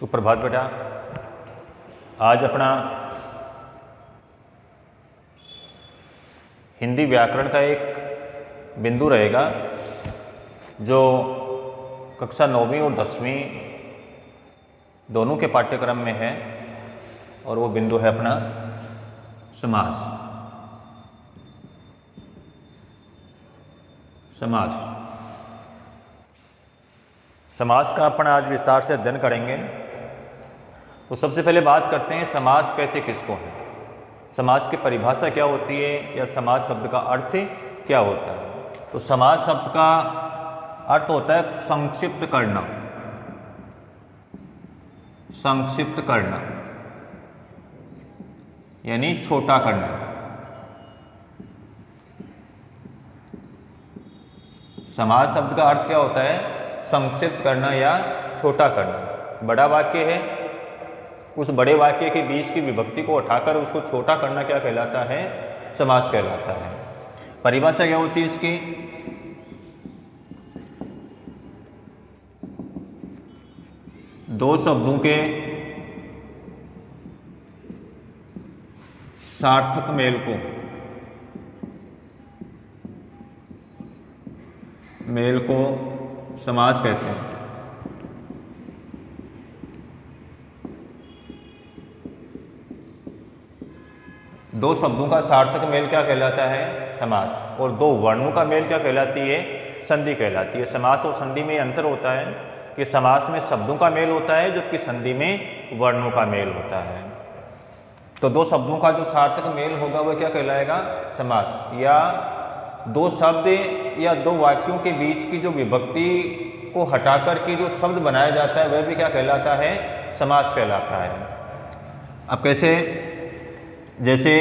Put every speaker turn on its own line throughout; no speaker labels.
सुप्रभात बेटा। आज अपना हिंदी व्याकरण का एक बिंदु रहेगा जो कक्षा 9वीं और 10वीं दोनों के पाठ्यक्रम में है, और वो बिंदु है अपना समास। समास का अपन आज विस्तार से अध्ययन करेंगे। तो सबसे पहले बात करते हैं समास कहते किसको हैं, समास की परिभाषा क्या होती है, या समास शब्द का अर्थ क्या होता है। तो समास शब्द का अर्थ होता है संक्षिप्त करना, संक्षिप्त करना यानी छोटा करना। समास शब्द का अर्थ क्या होता है, संक्षिप्त करना या छोटा करना। बड़ा वाक्य है, उस बड़े वाक्य के बीच की विभक्ति को उठाकर उसको छोटा करना क्या कहलाता है, समास कहलाता है। परिभाषा क्या होती है इसकी, दो शब्दों के सार्थक मेल को समास कहते हैं। दो शब्दों का सार्थक मेल क्या कहलाता है, समास। और दो वर्णों का मेल क्या कहलाती है, संधि कहलाती है। समास और संधि में अंतर होता है कि समास में शब्दों का मेल होता है, जबकि संधि में वर्णों का मेल होता है। तो दो शब्दों का जो सार्थक मेल होगा वह क्या कहलाएगा, समास। या दो शब्द या दो वाक्यों के बीच की जो विभक्ति को हटाकर के जो शब्द बनाया जाता है वह भी क्या कहलाता है, समास कहलाता है। अब कैसे, जैसे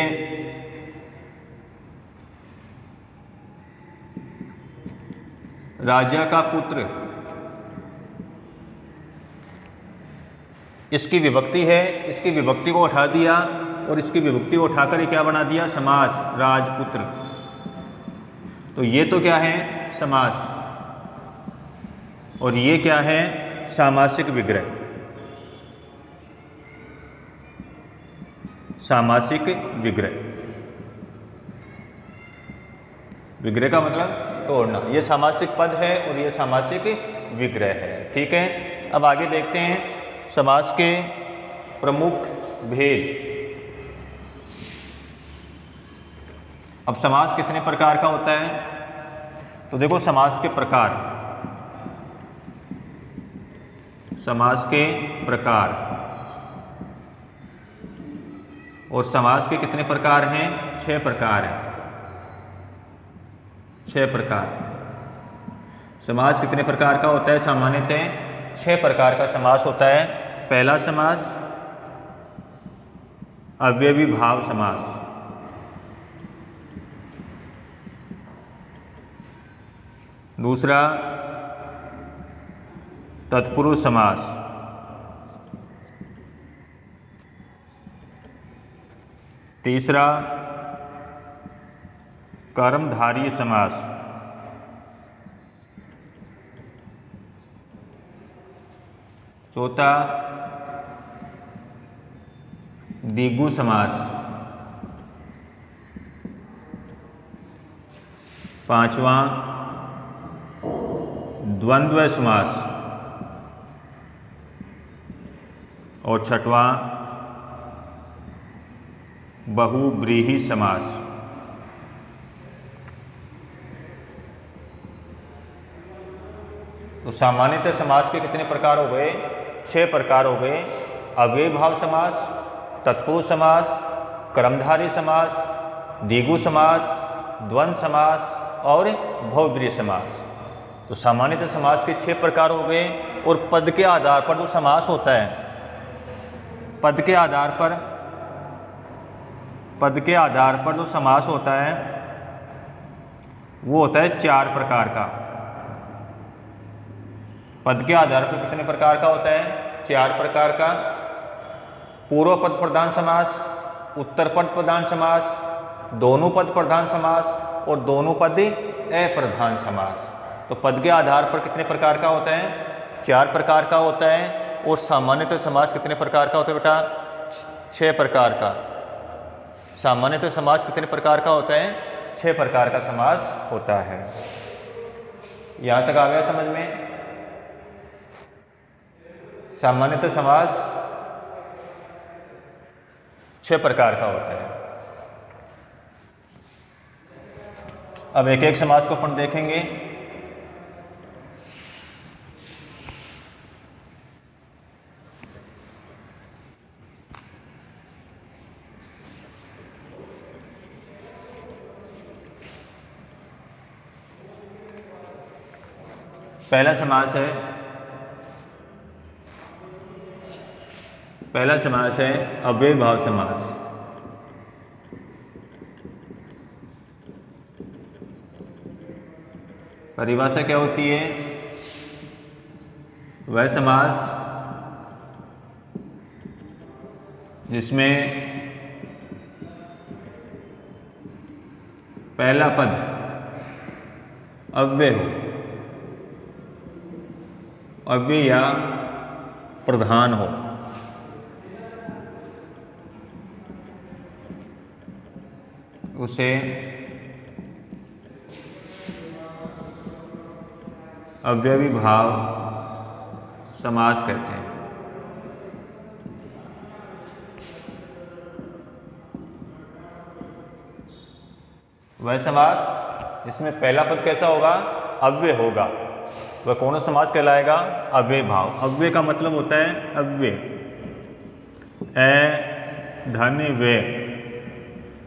राजा का पुत्र, इसकी विभक्ति है, इसकी विभक्ति को उठा दिया और इसकी विभक्ति को उठाकर क्या बना दिया, समास, राजपुत्र। तो ये तो क्या है, समास। और ये क्या है, सामासिक विग्रह। सामासिक विग्रह, विग्रह का मतलब तोड़ना। ये सामासिक पद है और ये सामासिक विग्रह है। ठीक है, अब आगे देखते हैं समास के प्रमुख भेद। अब समास कितने प्रकार का होता है, तो देखो समास के प्रकार, समास के प्रकार। और समास के कितने प्रकार हैं, 6 प्रकार हैं, 6 प्रकार। समास कितने प्रकार का होता है, सामान्यतः 6 प्रकार का समास होता है। पहला समास अव्ययी भाव समास, दूसरा तत्पुरुष समास, तीसरा कर्मधारय समास, चौथा द्विगु समास, पांचवा द्वंद्व समास, और छठवां बहुव्रीहि समास। तो सामान्यतः समास के कितने प्रकार हो गए, 6 प्रकार हो गए। अव्ययी भाव समास, तत्पुरुष समास, कर्मधारय समास, द्विगु समास, द्वंद्व समास और बहुव्रीहि समास। तो सामान्यतः समास के 6 प्रकार हो गए। और पद के आधार पर जो समास होता है, पद के आधार पर जो समास होता है वो होता है 4 प्रकार का। पद के आधार पर कितने प्रकार का होता है, 4 प्रकार का। पूर्व पद प्रधान समास, उत्तर पद प्रधान समास, दोनों पद प्रधान समास और दोनों पद अप्रधान समास। तो पद के आधार पर कितने प्रकार का होता है, 4 प्रकार का होता है। और सामान्यतः समास कितने प्रकार का होता है बेटा? 6 प्रकार का। सामान्यतः समास कितने प्रकार का होता है? 6 प्रकार का समास होता है। यहां तक आ गया समझ में? सामान्यतः समास 6 प्रकार का होता है। अब एक एक समास को अपन देखेंगे। पहला समास है अव्ययीभाव समास। परिभाषा क्या होती है? वह समास जिसमें पहला पद अव्यय हो, अव्यय या प्रधान हो। उसे अव्ययी भाव समास कहते हैं। वह समास जिसमें पहला पद कैसा होगा? अव्यय होगा, वह कौन सा समास कहलाएगा? अव्यय भाव। अव्यय का मतलब होता है अव्यय, ए धन्य व्यय।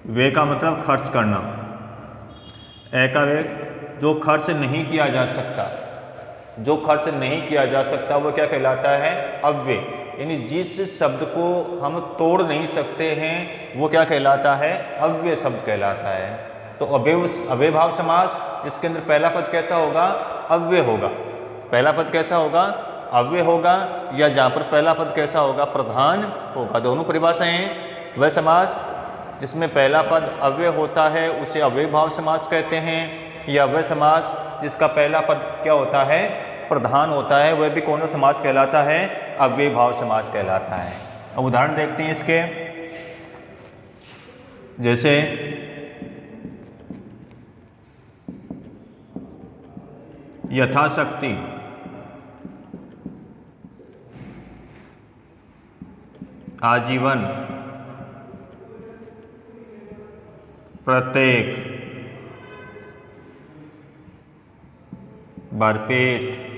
व्यय का मतलब खर्च करना। ए का व्यय जो खर्च नहीं किया जा सकता, जो खर्च नहीं किया जा सकता वो क्या कहलाता है? अव्यय। यानी जिस शब्द को हम तोड़ नहीं सकते हैं वो क्या कहलाता है? अव्यय शब्द कहलाता है। तो अव्यय भाव समास जिसके अंदर पहला पद कैसा होगा? अव्यय होगा। पहला पद कैसा होगा? अव्यय होगा, या जहाँ पर पहला पद कैसा होगा? प्रधान होगा। दोनों परिभाषाएं हैं। वह समास जिसमें पहला पद अव्यय होता है उसे अव्यय भाव समास कहते हैं, या वह समास जिसका पहला पद क्या होता है? प्रधान होता है, वह भी कौन सा समास कहलाता है? अव्यय भाव समास कहलाता है। अब उदाहरण देखते हैं इसके। जैसे यथाशक्ति, आजीवन, प्रत्येक, भरपेट,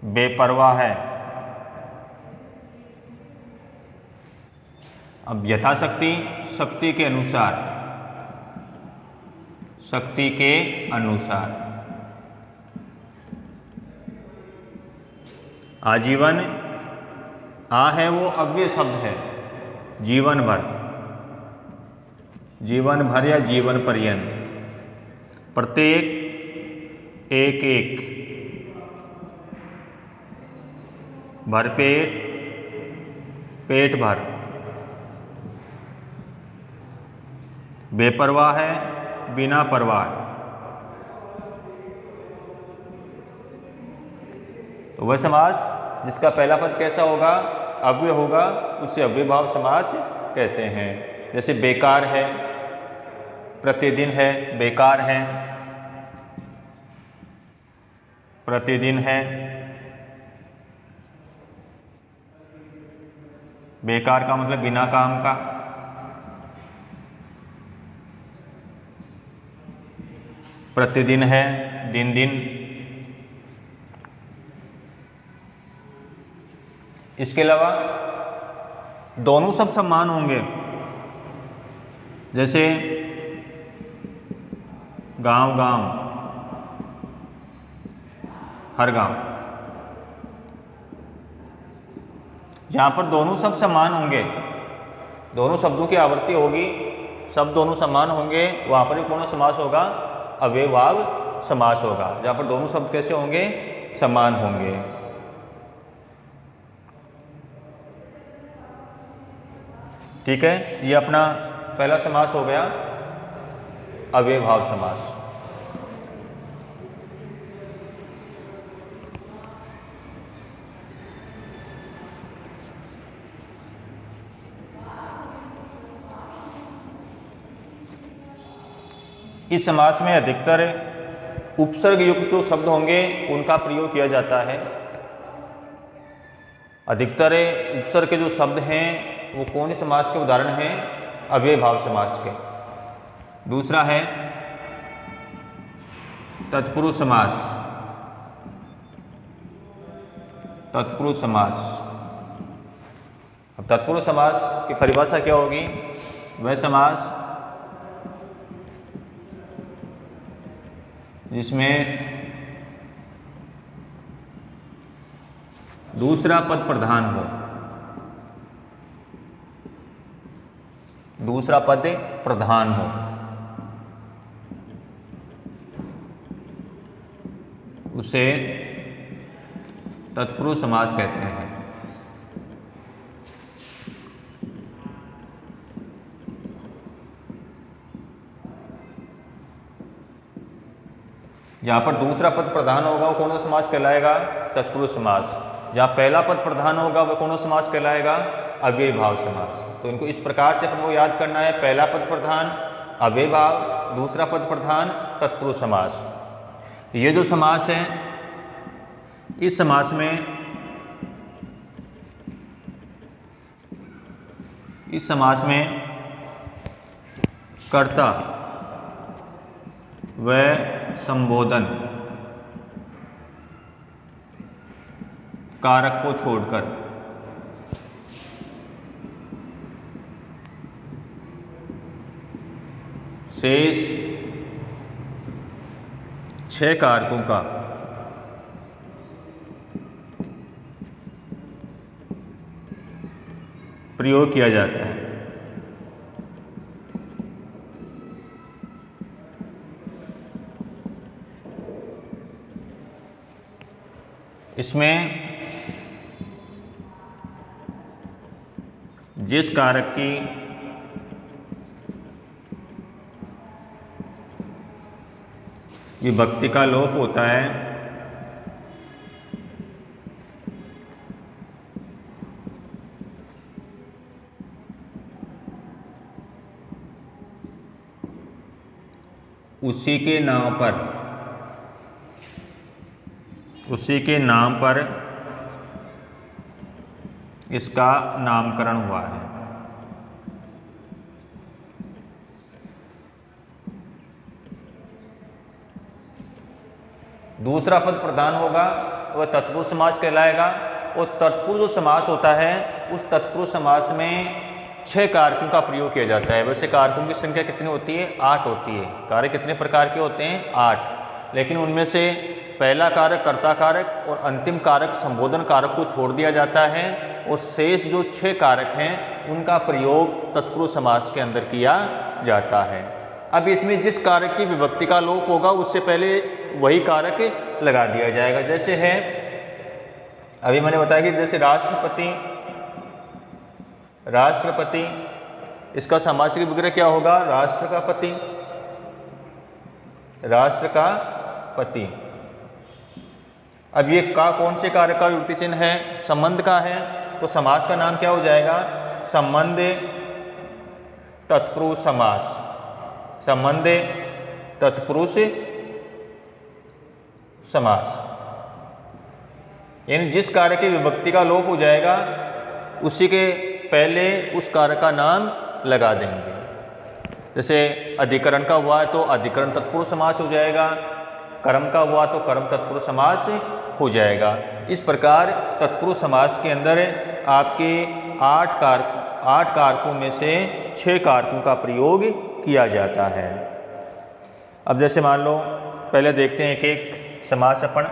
बेपरवाह है। अब यथाशक्ति, शक्ति के अनुसार, शक्ति के अनुसार। आजीवन, आ है वो अव्यय शब्द है, जीवन भर, जीवन भर या जीवन पर्यंत। प्रत्येक, एक एक। भरपेट, पेट भर। बेपरवाह है, बिना परवाह। तो वह समास जिसका पहला पद कैसा होगा? अव्यय होगा, उसे अव्यय भाव समास कहते हैं। जैसे बेकार है, प्रतिदिन है, बेकार है, प्रतिदिन है। बेकार का मतलब बिना काम का। प्रतिदिन है, दिन दिन। इसके अलावा दोनों शब्द समान होंगे। जैसे गांव गांव, हर गांव। जहाँ पर दोनों शब्द समान होंगे, दोनों शब्दों की आवृत्ति होगी, शब्द दोनों समान होंगे, वहाँ पर भी कौन सा समास होगा? अव्यय भाव समास होगा। जहाँ पर दोनों शब्द कैसे होंगे? समान होंगे। ठीक है, ये अपना पहला समास हो गया। अव्ययभाव समास। इस समास में अधिकतर उपसर्ग युक्त जो शब्द होंगे उनका प्रयोग किया जाता है। अधिकतर उपसर्ग के जो शब्द हैं वो कौन से समास के उदाहरण हैं? अव्ययभाव समास के। दूसरा है तत्पुरुष समास। तत्पुरुष समास। अब तत्पुरुष समास की परिभाषा क्या होगी? वह समास जिसमें दूसरा पद प्रधान हो। दूसरा पद प्रधान हो उसे तत्पुरुष समास कहते हैं। जहाँ पर दूसरा पद प्रधान होगा वो कौन सा समास कहलाएगा? तत्पुरुष समास। जहाँ पहला पद प्रधान होगा वह कौन सा समास कहलाएगा? अव्ययभाव समास। तो इनको इस प्रकार से अपन को याद करना है, पहला पद प्रधान अव्ययभाव, दूसरा पद प्रधान तत्पुरुष समास। ये जो समास है इस समास में कर्ता व संबोधन कारक को छोड़कर शेष 6 कारकों का प्रयोग किया जाता है। इसमें जिस कारक की विभक्ति का लोप होता है उसी के नाम पर इसका नामकरण हुआ है। दूसरा पद प्रधान होगा वह तत्पुरुष समास कहलाएगा। और तत्पुरुष जो समास होता है उस तत्पुरुष समास में 6 कारकों का प्रयोग किया जाता है। वैसे कारकों की संख्या कितनी होती है? 8 होती है। कारक कितने प्रकार के होते हैं? 8। लेकिन उनमें से पहला कारक कर्ता कारक और अंतिम कारक संबोधन कारक को छोड़ दिया जाता है और शेष जो 6 कारक हैं उनका प्रयोग तत्पुरुष समास के अंदर किया जाता है। अब इसमें जिस कारक की विभक्ति का लोप होगा उससे पहले वही कारक लगा दिया जाएगा। जैसे है अभी मैंने बताया कि जैसे राष्ट्रपति इसका समासिक विग्रह क्या होगा? राष्ट्र का पति। अब ये का कौन से कारक का विभक्ति चिन्ह है? संबंध का है। तो समास का नाम क्या हो जाएगा? संबंध तत्पुरुष समास। संबंध तत्पुरुष समास। यानी जिस कारक की विभक्ति का लोप हो जाएगा उसी के पहले उस कारक का नाम लगा देंगे। जैसे अधिकरण का हुआ तो अधिकरण तत्पुरुष समास हो जाएगा, कर्म का हुआ तो कर्म तत्पुरुष समास हो जाएगा। इस प्रकार तत्पुरुष समास के अंदर आपके 8 कारकों में से 6 कारकों का प्रयोग किया जाता है। अब जैसे मान लो पहले देखते हैं एक समास अपन।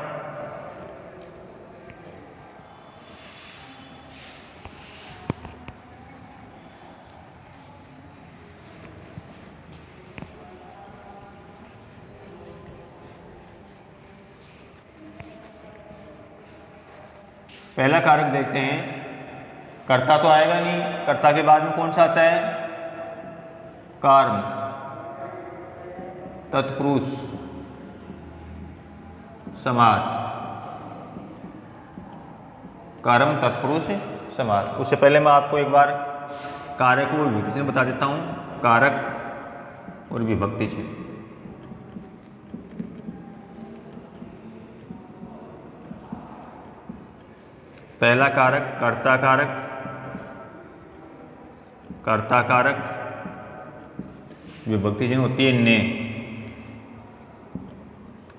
पहला कारक देखते हैं। कर्ता तो आएगा नहीं, कर्ता के बाद में कौन सा आता है? कर्म। तत्पुरुष समास, कर्म तत्पुरुष समास। उससे पहले मैं आपको एक बार कारक और विभक्ति चिन्ह बता देता हूँ। कारक और विभक्ति चिन्ह। पहला कारक कर्ता कारक, कर्ता कारक, विभक्ति चिन्ह होती है ने।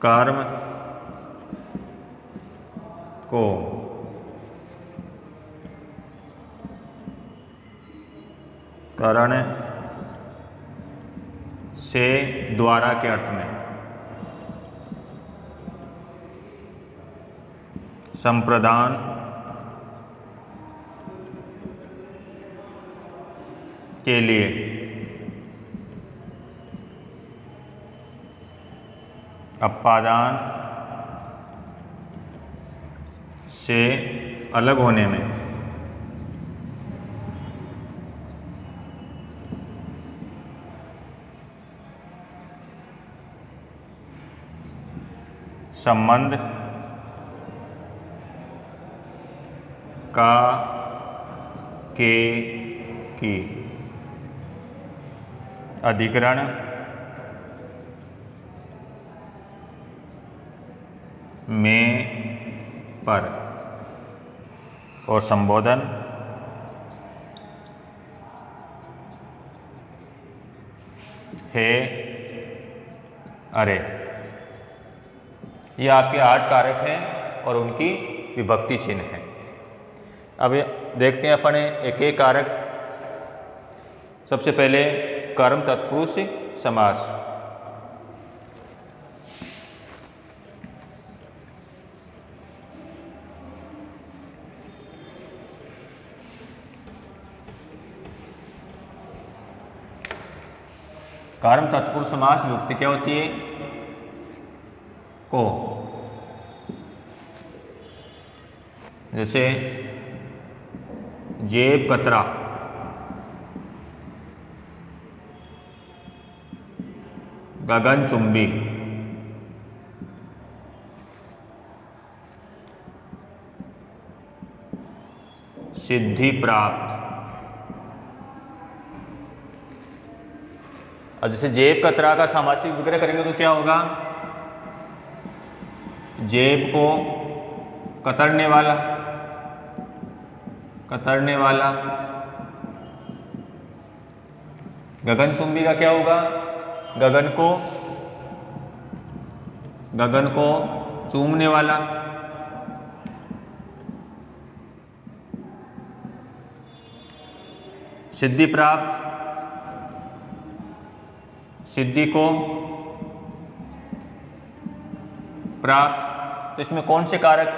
कर्म को करण से द्वारा के अर्थ में, संप्रदान के लिए, अपादान से अलग होने में, संबंध का के की, अधिकरण में पर, और संबोधन है अरे। ये आपके 8 कारक हैं और उनकी विभक्ति चिन्ह है। अब देखते हैं अपन एक एक कारक। सबसे पहले कर्म तत्पुरुष समास। कर्म तत्पुरुष समास विभक्ति क्या होती है? को। जैसे जेब कतरा, गगनचुंबी, सिद्धि प्राप्त। अब जैसे जेब कतरा का सामासिक विग्रह करेंगे तो क्या होगा? जेब को कतरने वाला, कतरने वाला। गगनचुंबी का क्या होगा? गगन को चूमने वाला। सिद्धि प्राप्त, सिद्धि को प्राप्त। तो इसमें कौन से कारक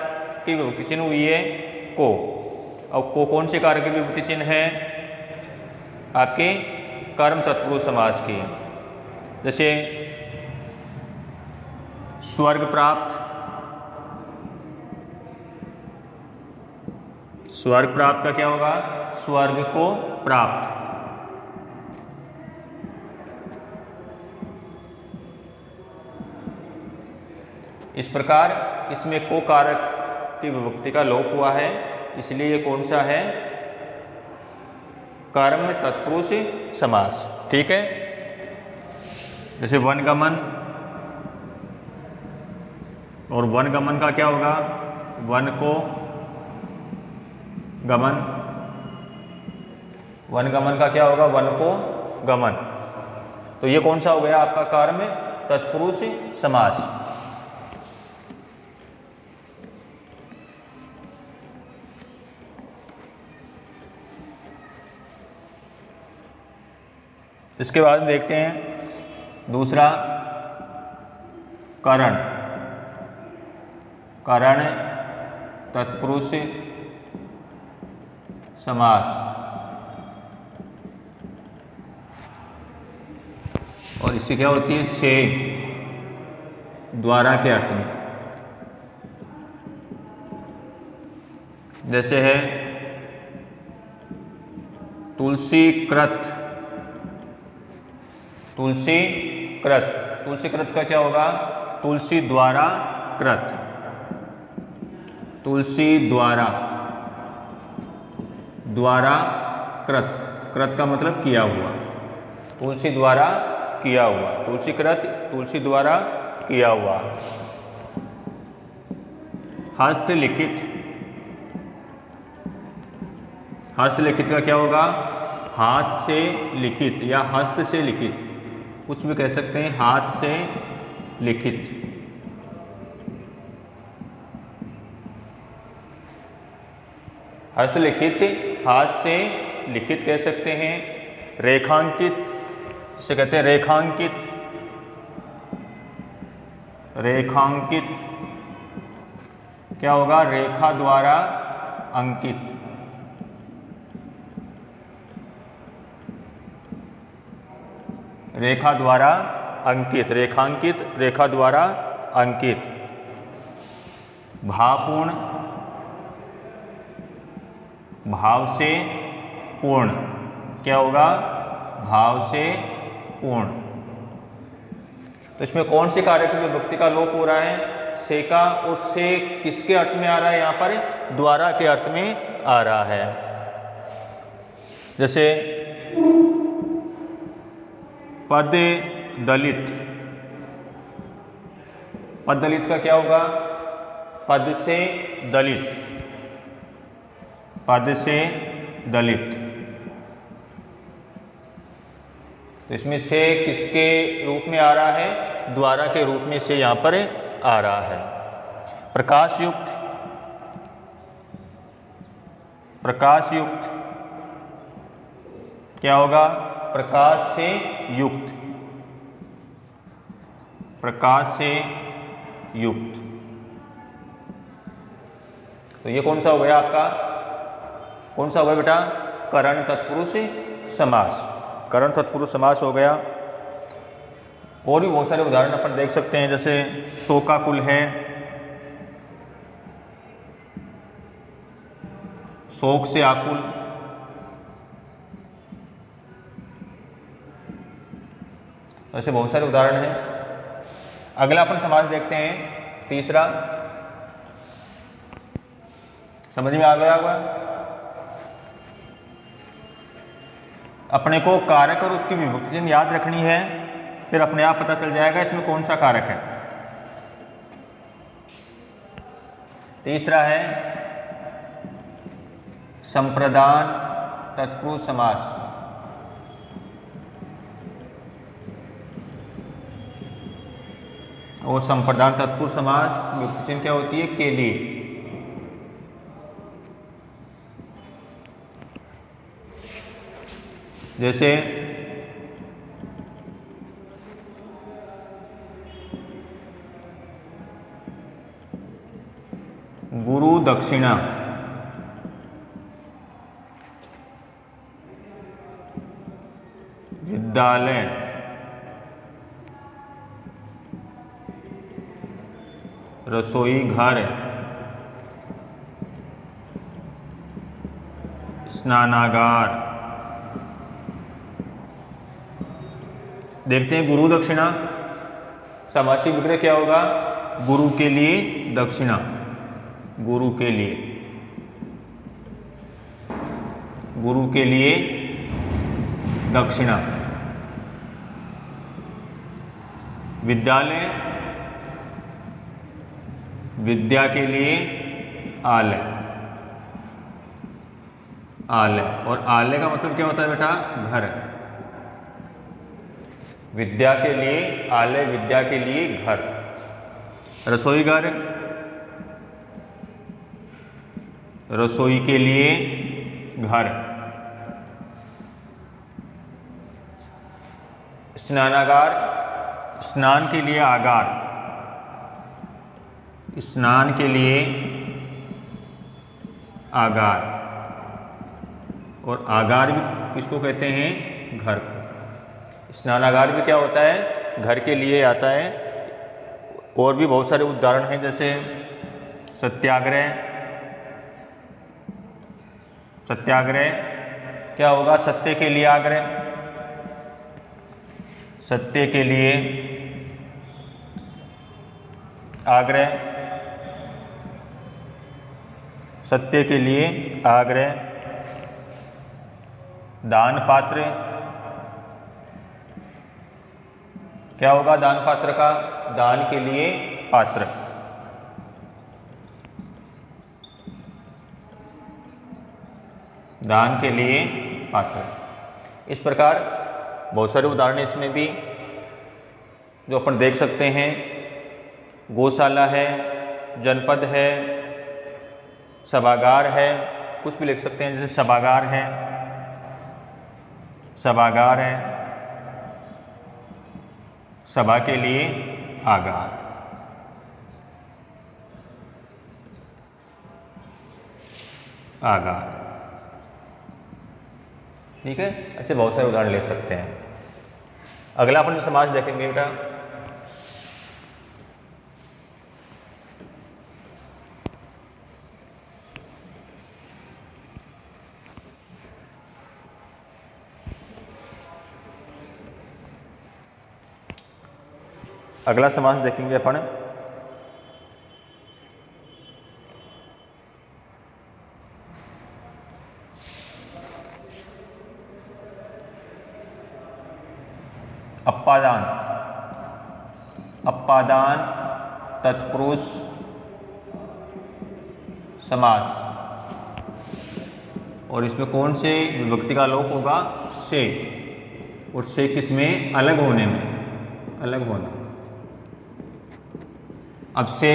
की विभक्ति चिन्ह हुई है? को। अब को कौन से कारक की विभक्ति चिन्ह है? आपके कर्म तत्पुरुष समास की। जैसे स्वर्ग प्राप्त, स्वर्ग प्राप्त का क्या होगा? स्वर्ग को प्राप्त। इस प्रकार इसमें को कारक की विभक्ति का लोप हुआ है, इसलिए ये कौन सा है? कर्म तत्पुरुष समास। ठीक है। जैसे वनगमन, और वनगमन का क्या होगा? वन को गमन। वनगमन का क्या होगा? वन को गमन। तो ये कौन सा हो गया आपका? कर्म तत्पुरुष समास। इसके बाद देखते हैं दूसरा करण। करण तत्पुरुष समास। और इससे क्या होती है? से द्वारा के अर्थ में। जैसे है तुलसी कृत, तुलसी कृत। तुलसी कृत का क्या होगा? तुलसी द्वारा कृत, तुलसी द्वारा, द्वारा कृत, कृत का मतलब किया हुआ, तुलसी द्वारा किया हुआ, तुलसी कृत, तुलसी द्वारा किया हुआ। हस्तलिखित, हस्तलिखित का क्या होगा? हाथ से लिखित या हस्त से लिखित, कुछ भी कह सकते हैं, हाथ से लिखित। हस्तलिखित, हाथ से लिखित कह सकते हैं। रेखांकित, इसे कहते हैं रेखांकित, रेखांकित क्या होगा? रेखा द्वारा अंकित, रेखा द्वारा अंकित, रेखांकित, रेखा द्वारा अंकित। भावपूर्ण, भाव से पूर्ण, क्या होगा? भाव से पूर्ण। तो इसमें कौन सी कारक विभक्ति का लोप हो रहा है? से का, और से किसके अर्थ में आ रहा है? यहाँ पर द्वारा के अर्थ में आ रहा है। जैसे पद दलित, पद दलित का क्या होगा? पद से दलित, पद से दलित। तो इसमें से किसके रूप में आ रहा है? द्वारा के रूप में से यहाँ पर आ रहा है। प्रकाशयुक्त, प्रकाशयुक्त क्या होगा? प्रकाश से युक्त, प्रकाश से युक्त। तो ये कौन सा हो गया आपका? कौन सा हो गया बेटा? करण तत्पुरुष समास, करण तत्पुरुष समास हो गया। और भी बहुत सारे उदाहरण अपन देख सकते हैं, जैसे शोकाकुल है, शोक से आकुल, ऐसे बहुत सारे उदाहरण हैं। अगला अपन समास देखते हैं, तीसरा। समझ में आ गया होगा? अपने को कारक और उसकी विभक्ति चिन्ह याद रखनी है, फिर अपने आप पता चल जाएगा इसमें कौन सा कारक है। तीसरा है संप्रदान तत्पुरुष समास। और संप्रदान तत्पुरुष समास विभक्ति चिन्ह क्या होती है? के लिए। जैसे गुरु दक्षिणा, विद्यालय, रसोई घर, स्नानागार। देखते हैं गुरु दक्षिणा, समासी विग्रह क्या होगा? गुरु के लिए दक्षिणा, गुरु के लिए, गुरु के लिए दक्षिणा। विद्यालय, विद्या के लिए आलय, आलय। और आलय का मतलब क्या होता है बेटा? घर। विद्या के लिए आलय, विद्या के लिए घर। रसोई घर, रसोई के लिए घर। स्नानागार, स्नान के लिए आगार, स्नान के लिए आगार। और आगार भी किसको कहते हैं? घर को। स्नानागार भी क्या होता है? घर के लिए आता है। और भी बहुत सारे उदाहरण हैं, जैसे सत्याग्रह, सत्याग्रह क्या होगा? सत्य के लिए आग्रह, सत्य के लिए आग्रह, सत्य के लिए आग्रह। दान पात्र, क्या होगा दान पात्र का? दान के लिए पात्र। दान के लिए पात्र। इस प्रकार बहुत सारे उदाहरण इसमें भी जो अपन देख सकते हैं। गौशाला है, जनपद है, सभागार है, कुछ भी लिख सकते हैं। जैसे सभागार है, सभागार है, सभा के लिए आगार। आगार, ठीक है। ऐसे बहुत सारे उदाहरण ले सकते हैं। अगला अपन जो समास देखेंगे बेटा, अगला समास देखेंगे अपन अपादान। अपादान तत्पुरुष समास। और इसमें कौन से विभक्ति का लोप होगा? से। और से किसमें? अलग होने में, अलग होना। अब से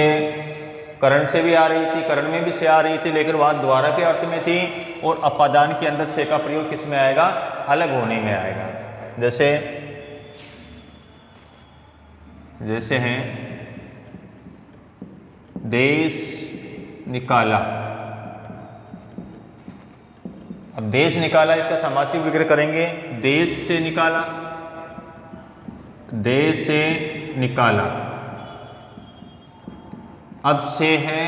करण से भी आ रही थी, करण में भी से आ रही थी, लेकिन वहाँ द्वारा के अर्थ में थी। और अपादान के अंदर से का प्रयोग किस में आएगा? अलग होने में आएगा। जैसे हैं देश निकाला। अब देश निकाला, इसका समासिक विग्रह करेंगे। देश से निकाला, देश से निकाला। अब से है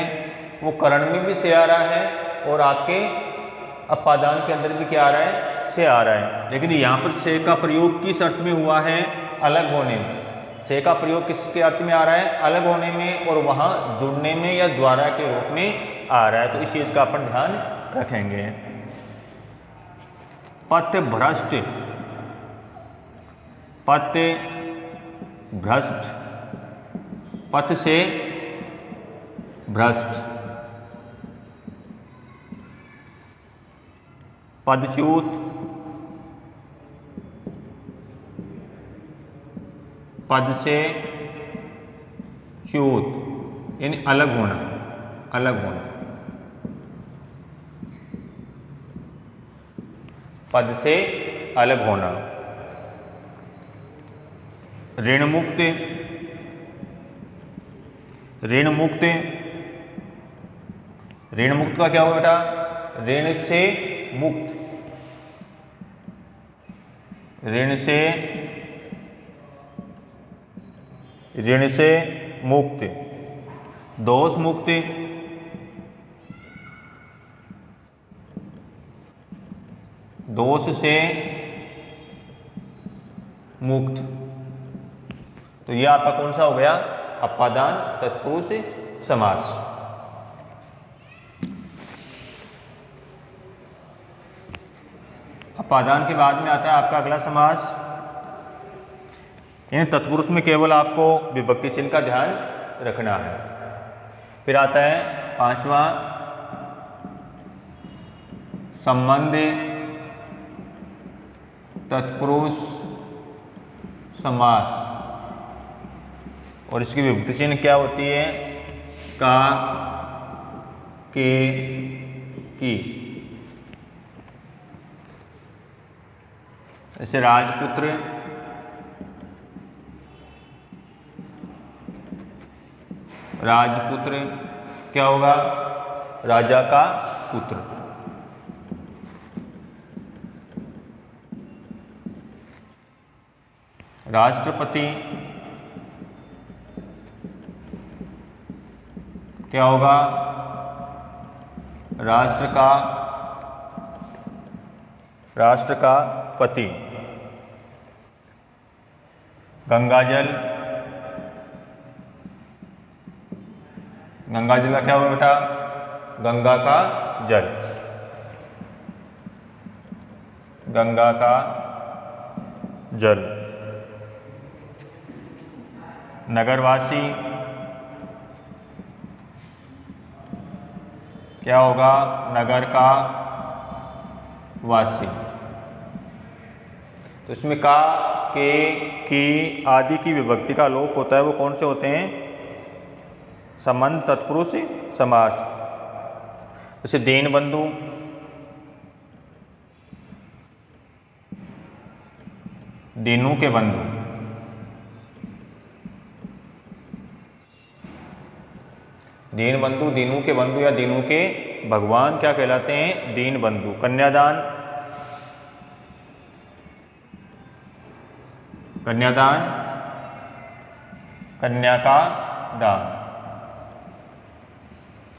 वो करण में भी से आ रहा है, और आपके अपादान के अंदर भी क्या आ रहा है? से आ रहा है। लेकिन यहाँ पर से का प्रयोग किस अर्थ में हुआ है? अलग होने में। से का प्रयोग किसके अर्थ में आ रहा है? अलग होने में, और वहाँ जुड़ने में या द्वारा के रूप में आ रहा है। तो इस चीज़ का अपन ध्यान रखेंगे। पथ भ्रष्ट, पथ भ्रष्ट, पथ से भ्रष्ट। पदच्युत, पद से च्युत, यानी अलग होना, अलग होना। पद से अलग होना। ऋण मुक्त, ऋण मुक्त। ऋण मुक्त का क्या होगा बेटा? ऋण से मुक्त, ऋण से, ऋण से मुक्त। दोष मुक्त, दोष से मुक्त। तो यह आपका कौन सा हो गया? अपादान तत्पुरुष समास। अपादान के बाद में आता है आपका अगला समास। इन तत्पुरुष में केवल आपको विभक्ति चिन्ह का ध्यान रखना है। फिर आता है पांचवा, संबंध तत्पुरुष समास। और इसकी विभक्ति चिन्ह क्या होती है? का, के, की। जैसे राजपुत्र, राजपुत्र क्या होगा? राजा का पुत्र। राष्ट्रपति क्या होगा? राष्ट्र का पति। गंगाजल, गंगा जल का क्या होगा बेटा? गंगा का जल। गंगा का जल। नगरवासी क्या होगा? नगर का वासी। तो इसमें का, के, की आदि की विभक्ति का लोप होता है, वो कौन से होते हैं? संबंध तत्पुरुष समास। जैसे दीनबंधु, दीनू के बंधु। दीनबंधु, दीनू के बंधु या दीनू के भगवान क्या कहलाते हैं? दीन बंधु। कन्यादान, कन्यादान, कन्या का दान।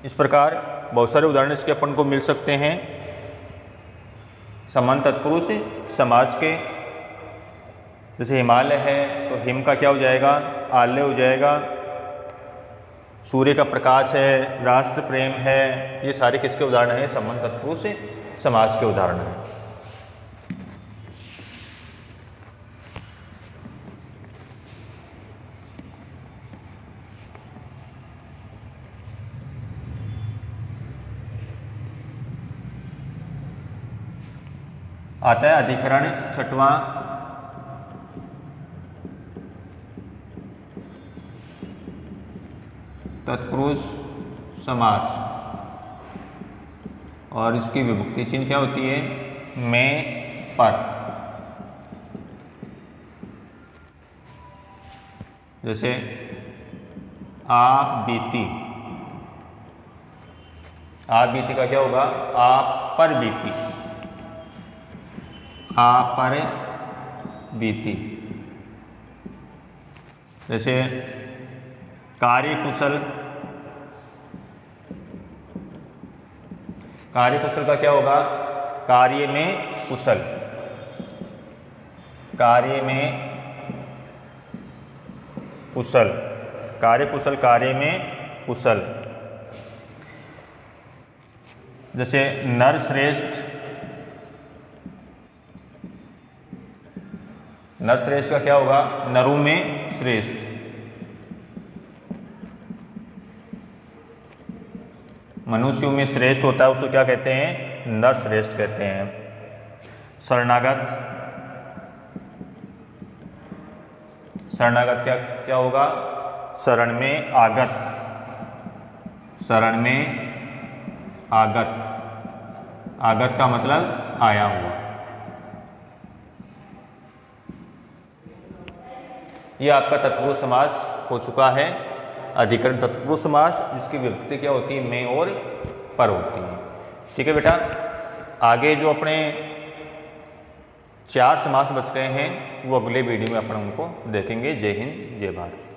इस प्रकार बहुत सारे उदाहरण इसके अपन को मिल सकते हैं संबंध तत्पुरुष समास के। जैसे हिमालय है तो हिम का क्या हो जाएगा? आलय हो जाएगा। सूर्य का प्रकाश है, राष्ट्र प्रेम है, ये सारे किसके उदाहरण हैं? संबंध तत्पुरुष समास के उदाहरण हैं। आता है अधिकरण छठवां, तत्पुरुष समास, और इसकी विभक्ति चिन्ह क्या होती है? में, पर। जैसे आप बीती, आप बीती का क्या होगा? आप पर बीती, आप पर बीती। जैसे कार्यकुशल, कार्यकुशल का क्या होगा? कार्य में कुशल, कार्य में कुशल, कार्यकुशल, कार्य में कुशल। जैसे नरश्रेष्ठ, नरश्रेष्ठ का क्या होगा? नरु में श्रेष्ठ। मनुष्यों में श्रेष्ठ होता है उसको क्या कहते हैं? नरश्रेष्ठ कहते हैं। शरणागत, शरणागत क्या क्या होगा? शरण में आगत, शरण में आगत, आगत का मतलब आया हुआ। ये आपका तत्पुरुष समास हो चुका है। अधिकरण तत्पुरुष समास, जिसकी विभक्ति क्या होती है? में और पर होती है। ठीक है बेटा, आगे जो अपने 4 समास बच गए हैं वो अगले वीडियो में अपन उनको देखेंगे। जय हिंद, जय भारत।